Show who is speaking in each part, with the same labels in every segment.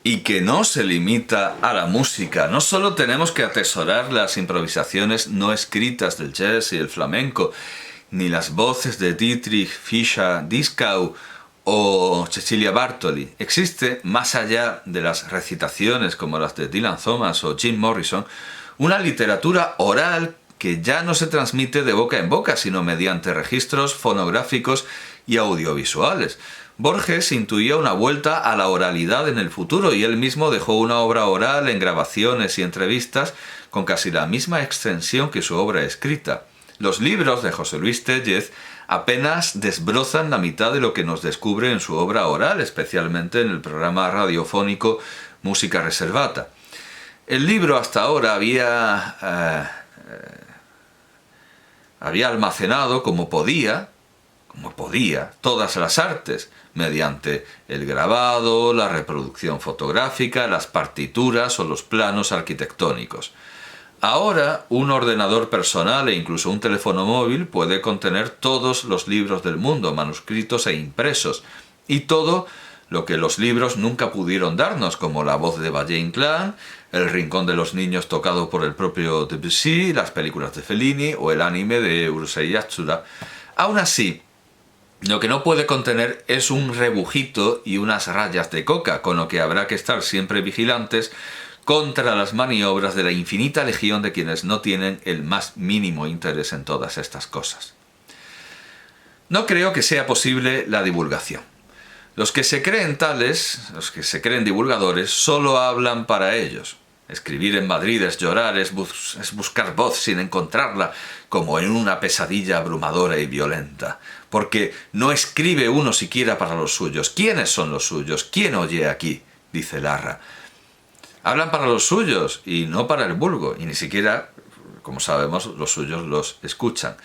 Speaker 1: y que no se limita a la música. No solo tenemos que atesorar las improvisaciones no escritas del jazz y el flamenco, ni las voces de Dietrich Fischer-Dieskau o Cecilia Bartoli. Existe, más allá de las recitaciones como las de Dylan Thomas o Jim Morrison, una literatura oral que ya no se transmite de boca en boca, sino mediante registros fonográficos y audiovisuales. Borges intuía una vuelta a la oralidad en el futuro y él mismo dejó una obra oral en grabaciones y entrevistas con casi la misma extensión que su obra escrita. Los libros de José Luis Tellez apenas desbrozan la mitad de lo que nos descubre en su obra oral, especialmente en el programa radiofónico Música Reservata. El libro hasta ahora había almacenado como podía, todas las artes, mediante el grabado, la reproducción fotográfica, las partituras o los planos arquitectónicos. Ahora, un ordenador personal e incluso un teléfono móvil puede contener todos los libros del mundo, manuscritos e impresos, y todo lo que los libros nunca pudieron darnos, como la voz de Valle-Inclán, el rincón de los niños tocado por el propio Debussy, las películas de Fellini o el anime de Urusei Yatsura. Aún así, lo que no puede contener es un rebujito y unas rayas de coca, con lo que habrá que estar siempre vigilantes contra las maniobras de la infinita legión de quienes no tienen el más mínimo interés en todas estas cosas. No creo que sea posible la divulgación. Los que se creen tales, los que se creen divulgadores, solo hablan para ellos. Escribir en Madrid es llorar, es buscar voz sin encontrarla, como en una pesadilla abrumadora y violenta. Porque no escribe uno siquiera para los suyos. ¿Quiénes son los suyos? ¿Quién oye aquí?, dice Larra. Hablan para los suyos y no para el vulgo, y ni siquiera, como sabemos, los suyos los escuchan.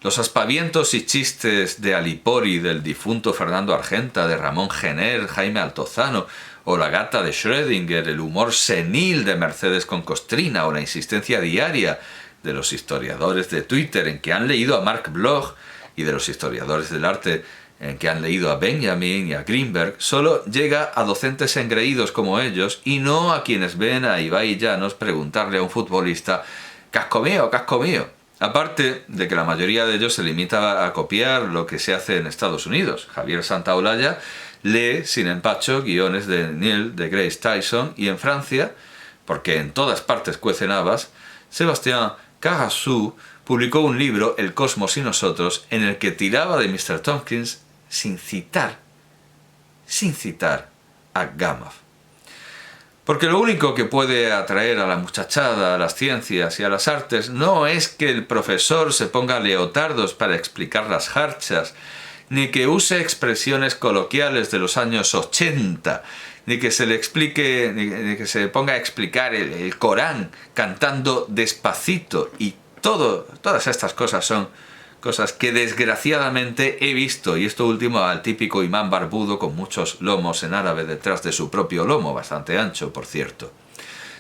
Speaker 1: Los aspavientos y chistes de Alipori, del difunto Fernando Argenta, de Ramón Gener, Jaime Altozano, o la gata de Schrödinger, el humor senil de Mercedes Concostrina, o la insistencia diaria de los historiadores de Twitter en que han leído a Mark Bloch, y de los historiadores del arte en que han leído a Benjamin y a Greenberg, solo llega a docentes engreídos como ellos y no a quienes ven a Ibai Llanos preguntarle a un futbolista «¡Casco mío, casco mío!». Aparte de que la mayoría de ellos se limita a copiar lo que se hace en Estados Unidos. Javier Santaolalla lee sin empacho guiones de Neil deGrasse Tyson, y en Francia, porque en todas partes cuecen habas, Sébastien Carassou publicó un libro, El Cosmos y Nosotros, en el que tiraba de Mr. Tompkins sin citar a Gamow. Porque lo único que puede atraer a la muchachada a las ciencias y a las artes no es que el profesor se ponga leotardos para explicar las jarchas, ni que use expresiones coloquiales de los años 80, ni que se le explique, ni que se ponga a explicar el Corán cantando despacito, y todas estas cosas son cosas que desgraciadamente he visto, y esto último al típico imán barbudo con muchos lomos en árabe detrás de su propio lomo, bastante ancho, por cierto.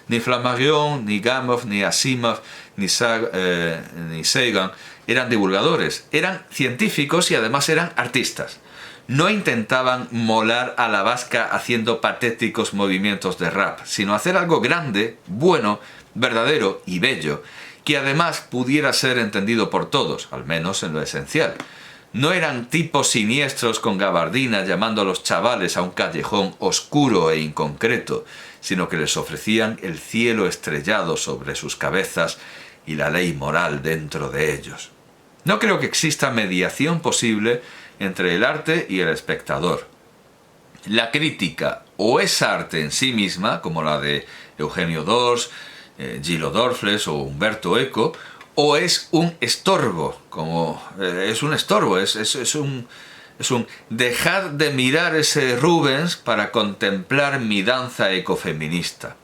Speaker 1: Ni Flammarion, ni Gamow, ni Asimov, ni Sagan eran divulgadores, eran científicos y además eran artistas. No intentaban molar a la vasca haciendo patéticos movimientos de rap, sino hacer algo grande, bueno, verdadero y bello, que además pudiera ser entendido por todos, al menos en lo esencial. No eran tipos siniestros con gabardina llamando a los chavales a un callejón oscuro e inconcreto, sino que les ofrecían el cielo estrellado sobre sus cabezas y la ley moral dentro de ellos. No creo que exista mediación posible entre el arte y el espectador. La crítica o es arte en sí misma, como la de Eugenio Dors, Gillo Dorfles o Umberto Eco, o es un estorbo, es un dejad de mirar ese Rubens para contemplar mi danza ecofeminista.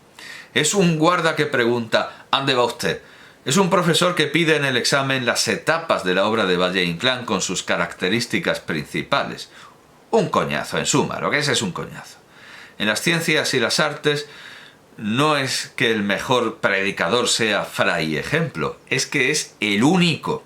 Speaker 1: Es un guarda que pregunta ¿ande va usted? Es un profesor que pide en el examen las etapas de la obra de Valle-Inclán con sus características principales. Un coñazo, en suma, lo que es un coñazo. En las ciencias y las artes no es que el mejor predicador sea Fray Ejemplo, es que es el único.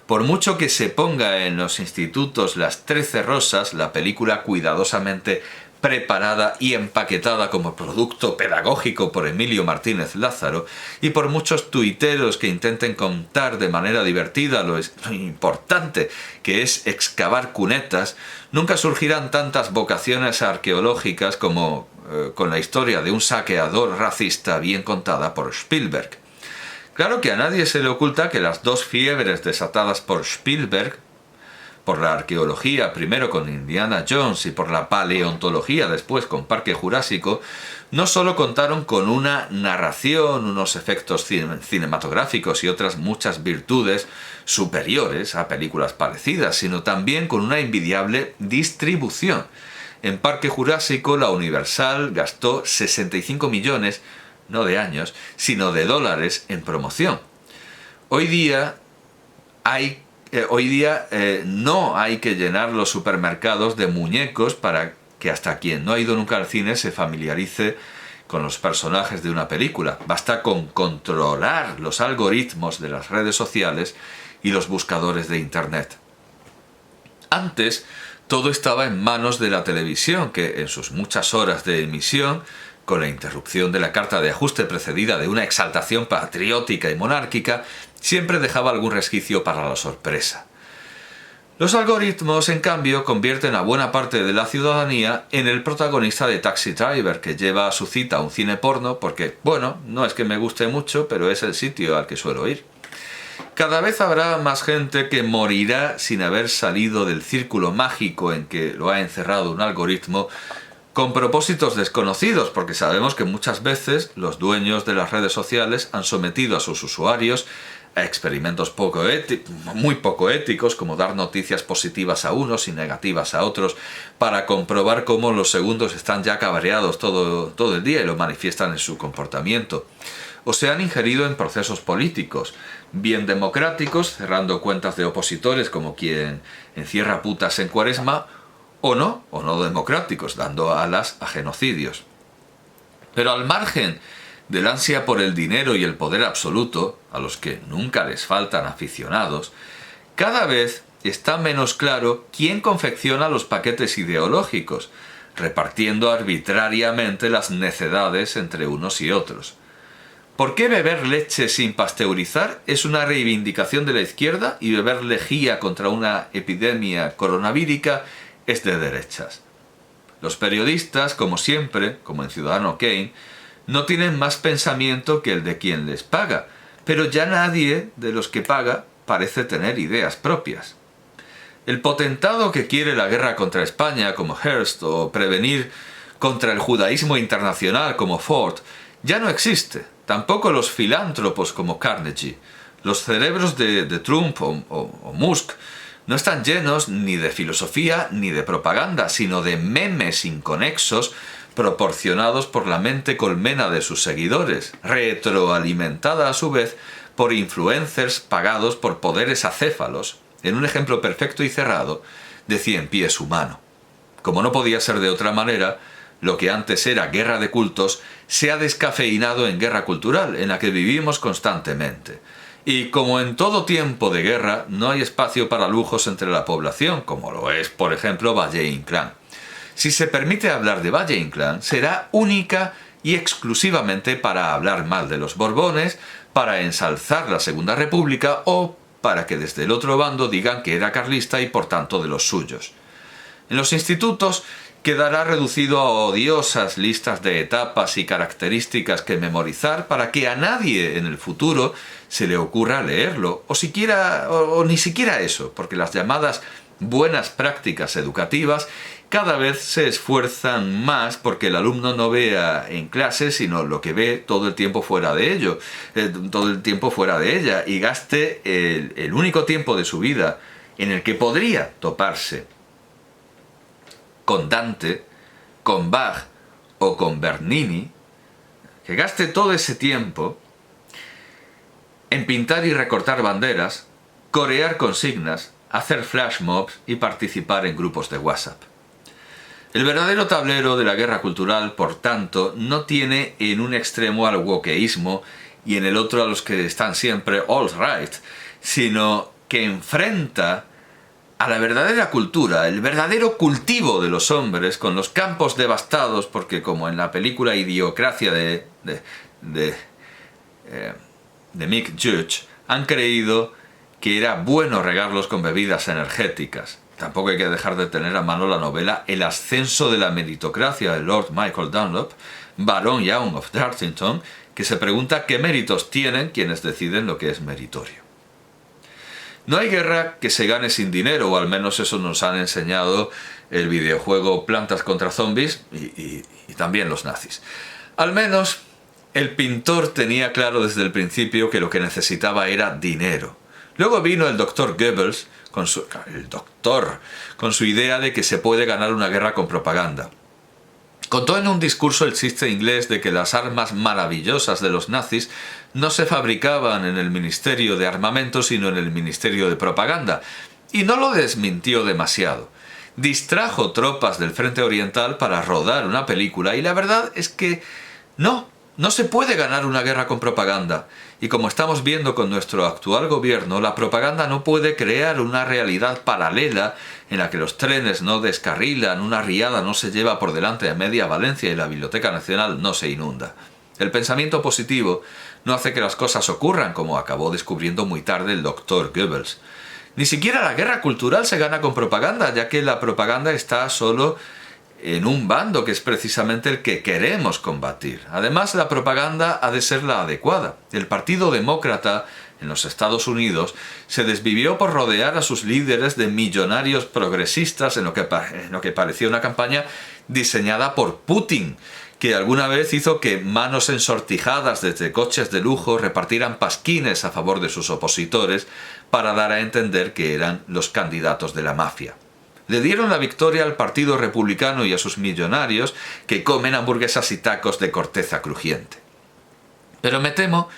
Speaker 1: Por mucho que se ponga en los institutos Las 13 Rosas, la película cuidadosamente preparada y empaquetada como producto pedagógico por Emilio Martínez Lázaro y por muchos tuiteros que intenten contar de manera divertida lo importante que es excavar cunetas, nunca surgirán tantas vocaciones arqueológicas como con la historia de un saqueador racista bien contada por Spielberg. Claro que a nadie se le oculta que las dos fiebres desatadas por Spielberg, por la arqueología primero con Indiana Jones y por la paleontología después con Parque Jurásico, no solo contaron con una narración, unos efectos cinematográficos y otras muchas virtudes superiores a películas parecidas, sino también con una envidiable distribución. En Parque Jurásico la Universal gastó 65 millones, no de años, sino de dólares en promoción. Hoy día no hay que llenar los supermercados de muñecos para que hasta quien no ha ido nunca al cine se familiarice con los personajes de una película. Basta con controlar los algoritmos de las redes sociales y los buscadores de Internet. Antes, todo estaba en manos de la televisión, que en sus muchas horas de emisión, con la interrupción de la carta de ajuste precedida de una exaltación patriótica y monárquica, siempre dejaba algún resquicio para la sorpresa. Los algoritmos, en cambio, convierten a buena parte de la ciudadanía en el protagonista de Taxi Driver, que lleva a su cita a un cine porno porque, bueno, no es que me guste mucho, pero es el sitio al que suelo ir. Cada vez habrá más gente que morirá sin haber salido del círculo mágico en que lo ha encerrado un algoritmo con propósitos desconocidos, porque sabemos que muchas veces los dueños de las redes sociales han sometido a sus usuarios a experimentos muy poco éticos, como dar noticias positivas a unos y negativas a otros, para comprobar cómo los segundos están ya cabreados todo el día y lo manifiestan en su comportamiento. O se han ingerido en procesos políticos, bien democráticos, cerrando cuentas de opositores como quien encierra putas en Cuaresma, o no democráticos, dando alas a genocidios. Pero al margen del ansia por el dinero y el poder absoluto, a los que nunca les faltan aficionados, cada vez está menos claro quién confecciona los paquetes ideológicos, repartiendo arbitrariamente las necedades entre unos y otros. ¿Por qué beber leche sin pasteurizar es una reivindicación de la izquierda y beber lejía contra una epidemia coronavírica es de derechas? Los periodistas, como siempre, como en Ciudadano Kane, no tienen más pensamiento que el de quien les paga, pero ya nadie de los que paga parece tener ideas propias. El potentado que quiere la guerra contra España, como Hearst, o prevenir contra el judaísmo internacional, como Ford, ya no existe. Tampoco los filántropos, como Carnegie. Los cerebros de Trump o Musk no están llenos ni de filosofía ni de propaganda, sino de memes inconexos proporcionados por la mente colmena de sus seguidores, retroalimentada a su vez por influencers pagados por poderes acéfalos, en un ejemplo perfecto y cerrado de 100 pies humano. Como no podía ser de otra manera, lo que antes era guerra de cultos se ha descafeinado en guerra cultural, en la que vivimos constantemente. Y como en todo tiempo de guerra, no hay espacio para lujos entre la población, como lo es, por ejemplo, Valle-Inclán. Si se permite hablar de Valle-Inclán, será única y exclusivamente para hablar mal de los Borbones, para ensalzar la Segunda República o para que desde el otro bando digan que era carlista y por tanto de los suyos. En los institutos quedará reducido a odiosas listas de etapas y características que memorizar para que a nadie en el futuro se le ocurra leerlo, o ni siquiera eso, porque las llamadas buenas prácticas educativas cada vez se esfuerzan más porque el alumno no vea en clase, sino lo que ve todo el tiempo fuera de ella, y gaste el único tiempo de su vida en el que podría toparse con Dante, con Bach o con Bernini, que gaste todo ese tiempo en pintar y recortar banderas, corear consignas, hacer flash mobs y participar en grupos de WhatsApp. El verdadero tablero de la guerra cultural, por tanto, no tiene en un extremo al wokeísmo y en el otro a los que están siempre all right, sino que enfrenta a la verdadera cultura, el verdadero cultivo de los hombres, con los campos devastados, porque como en la película Idiocracia de Mick Judge, han creído que era bueno regarlos con bebidas energéticas. Tampoco hay que dejar de tener a mano la novela El ascenso de la meritocracia de Lord Michael Dunlop, barón Young of Dartington, que se pregunta qué méritos tienen quienes deciden lo que es meritorio. No hay guerra que se gane sin dinero, o al menos eso nos han enseñado el videojuego Plantas contra Zombies y también los nazis. Al menos el pintor tenía claro desde el principio que lo que necesitaba era dinero. Luego vino el doctor Goebbels con su idea de que se puede ganar una guerra con propaganda. Contó en un discurso el chiste inglés de que las armas maravillosas de los nazis no se fabricaban en el Ministerio de Armamento, sino en el Ministerio de Propaganda, y no lo desmintió demasiado. Distrajo tropas del Frente Oriental para rodar una película, y la verdad es que no se puede ganar una guerra con propaganda. Y como estamos viendo con nuestro actual gobierno, la propaganda no puede crear una realidad paralela en la que los trenes no descarrilan, una riada no se lleva por delante a media Valencia y la Biblioteca Nacional no se inunda. El pensamiento positivo no hace que las cosas ocurran, como acabó descubriendo muy tarde el doctor Goebbels. Ni siquiera la guerra cultural se gana con propaganda, ya que la propaganda está solo en un bando, que es precisamente el que queremos combatir. Además, la propaganda ha de ser la adecuada. El Partido Demócrata en los Estados Unidos se desvivió por rodear a sus líderes de millonarios progresistas en lo que parecía una campaña diseñada por Putin, que alguna vez hizo que manos ensortijadas desde coches de lujo repartieran pasquines a favor de sus opositores para dar a entender que eran los candidatos de la mafia. Le dieron la victoria al Partido Republicano y a sus millonarios que comen hamburguesas y tacos de corteza crujiente. Pero me temo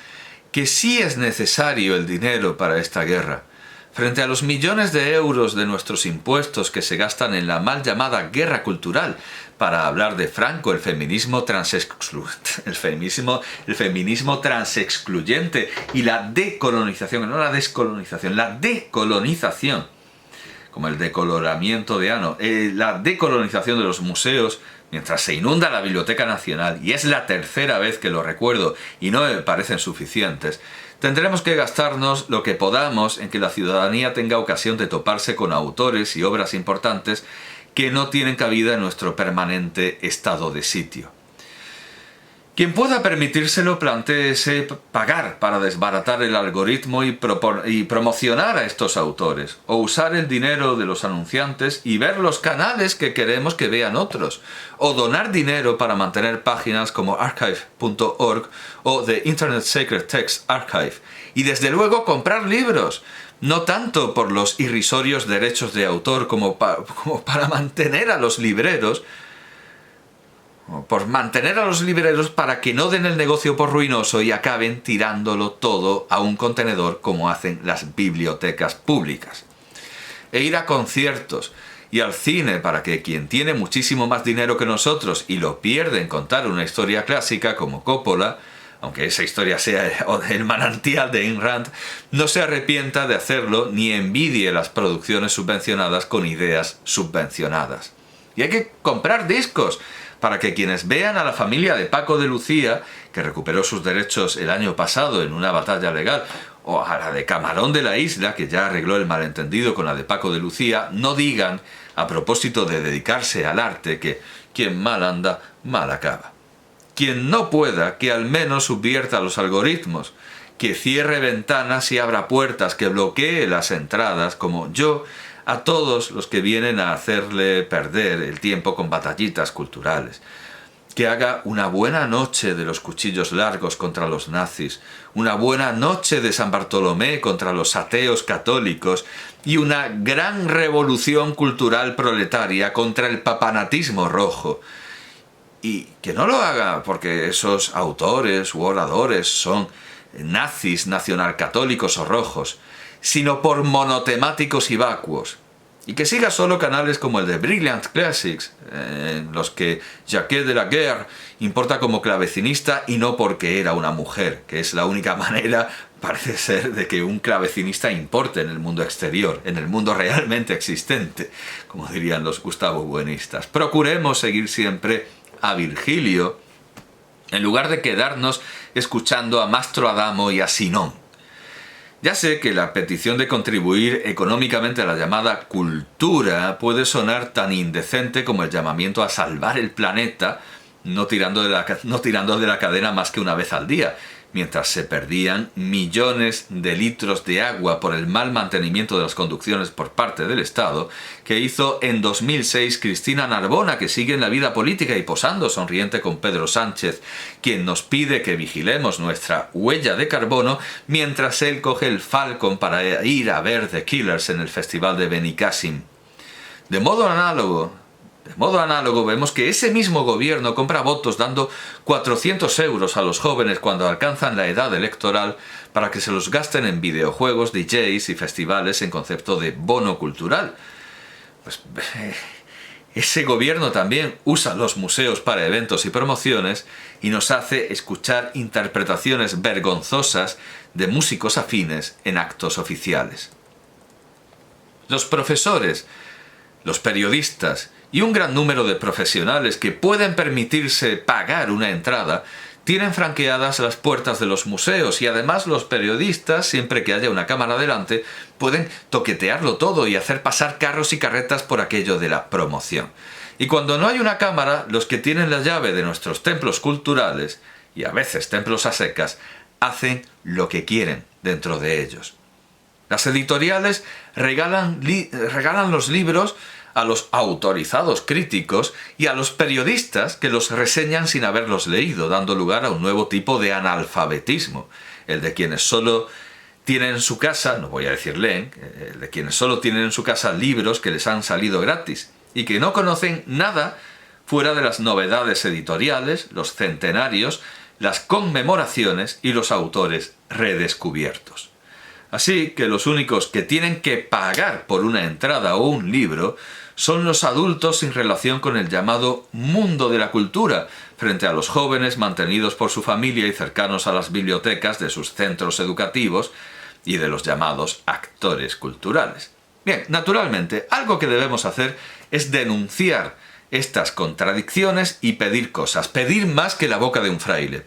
Speaker 1: que sí es necesario el dinero para esta guerra. Frente a los millones de euros de nuestros impuestos que se gastan en la mal llamada guerra cultural, para hablar de Franco, el feminismo transexcluyente y la decolonización, no la descolonización, la decolonización, como el decoloramiento de ano, la decolonización de los museos, mientras se inunda la Biblioteca Nacional, y es la tercera vez que lo recuerdo y no me parecen suficientes, tendremos que gastarnos lo que podamos en que la ciudadanía tenga ocasión de toparse con autores y obras importantes que no tienen cabida en nuestro permanente estado de sitio. Quien pueda permitírselo, plantéese pagar para desbaratar el algoritmo y promocionar a estos autores, o usar el dinero de los anunciantes y ver los canales que queremos que vean otros, o donar dinero para mantener páginas como archive.org o The Internet Sacred Text Archive, y desde luego comprar libros, no tanto por los irrisorios derechos de autor como para mantener a los libreros, para que no den el negocio por ruinoso y acaben tirándolo todo a un contenedor como hacen las bibliotecas públicas. E ir a conciertos y al cine para que quien tiene muchísimo más dinero que nosotros y lo pierde en contar una historia clásica como Coppola, aunque esa historia sea el manantial de Ayn Rand, no se arrepienta de hacerlo ni envidie las producciones subvencionadas con ideas subvencionadas. Y hay que comprar discos para que quienes vean a la familia de Paco de Lucía, que recuperó sus derechos el año pasado en una batalla legal, o a la de Camarón de la Isla, que ya arregló el malentendido con la de Paco de Lucía, no digan, a propósito de dedicarse al arte, que quien mal anda, mal acaba. Quien no pueda, que al menos subvierta los algoritmos, que cierre ventanas y abra puertas, que bloquee las entradas, como yo, a todos los que vienen a hacerle perder el tiempo con batallitas culturales. Que haga una buena noche de los cuchillos largos contra los nazis, una buena noche de San Bartolomé contra los ateos católicos y una gran revolución cultural proletaria contra el papanatismo rojo. Y que no lo haga porque esos autores u oradores son nazis, nacionalcatólicos o rojos, sino por monotemáticos y vacuos. y que siga solo canales como el de Brilliant Classics, en los que Jacques de la Guerre importa como clavecinista y no porque era una mujer, que es la única manera, parece ser, de que un clavecinista importe en el mundo exterior, en el mundo realmente existente, como dirían los Gustavo Buenistas. Procuremos seguir siempre a Virgilio, en lugar de quedarnos escuchando a Mastro Adamo y a Sinón. Ya sé que la petición de contribuir económicamente a la llamada cultura puede sonar tan indecente como el llamamiento a salvar el planeta, no tirando de la cadena más que una vez al día, mientras se perdían millones de litros de agua por el mal mantenimiento de las conducciones por parte del Estado, que hizo en 2006 Cristina Narbona, que sigue en la vida política y posando sonriente con Pedro Sánchez, quien nos pide que vigilemos nuestra huella de carbono, mientras él coge el Falcon para ir a ver The Killers en el Festival de Benicàssim. De modo análogo, vemos que ese mismo gobierno compra votos dando 400 euros a los jóvenes cuando alcanzan la edad electoral para que se los gasten en videojuegos, DJs y festivales en concepto de bono cultural. Pues ese gobierno también usa los museos para eventos y promociones y nos hace escuchar interpretaciones vergonzosas de músicos afines en actos oficiales. Los profesores, los periodistas y un gran número de profesionales que pueden permitirse pagar una entrada tienen franqueadas las puertas de los museos y además los periodistas, siempre que haya una cámara delante, pueden toquetearlo todo y hacer pasar carros y carretas por aquello de la promoción. Y cuando no hay una cámara, los que tienen la llave de nuestros templos culturales, y a veces templos a secas, hacen lo que quieren dentro de ellos. Las editoriales regalan los libros a los autorizados críticos y a los periodistas que los reseñan sin haberlos leído, dando lugar a un nuevo tipo de analfabetismo, el de quienes solo tienen en su casa, no voy a decir leen, el de quienes solo tienen en su casa libros que les han salido gratis y que no conocen nada fuera de las novedades editoriales, los centenarios, las conmemoraciones y los autores redescubiertos. Así que los únicos que tienen que pagar por una entrada o un libro son los adultos sin relación con el llamado mundo de la cultura, frente a los jóvenes mantenidos por su familia y cercanos a las bibliotecas de sus centros educativos y de los llamados actores culturales. Bien, naturalmente, algo que debemos hacer es denunciar estas contradicciones y pedir cosas, pedir más que la boca de un fraile.